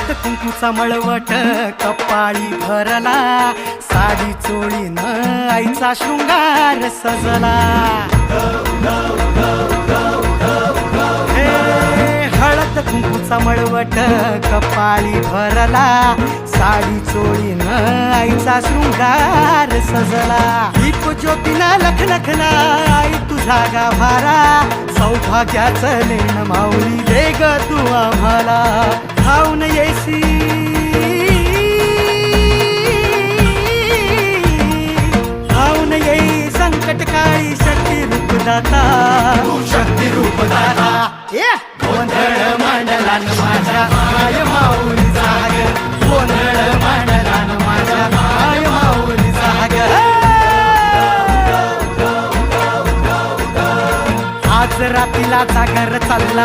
हळद कुंकूचा मळवट कपाळी भरला, साडी चोळीनं आईचा शृंगार सजला. हळद कुंकूचा मळवट कपाळी भरला, साडी चोळीनं आईचा शृंगार सजला. दीप ज्योतीना लखलखला आई तुझा गाभारा, सौभाग्याचं लेण माऊली दे ग तू आम्हाला. धावून येसी धावून येई संकट काळी शक्ती रूपदाता, शक्ती रूपदाता. गोंधळ मांडला न माझ्या आय माऊली जाग, गोंधळ मांडला न माझ्या आय माऊली जाग. आज रात्रीला जागर चालला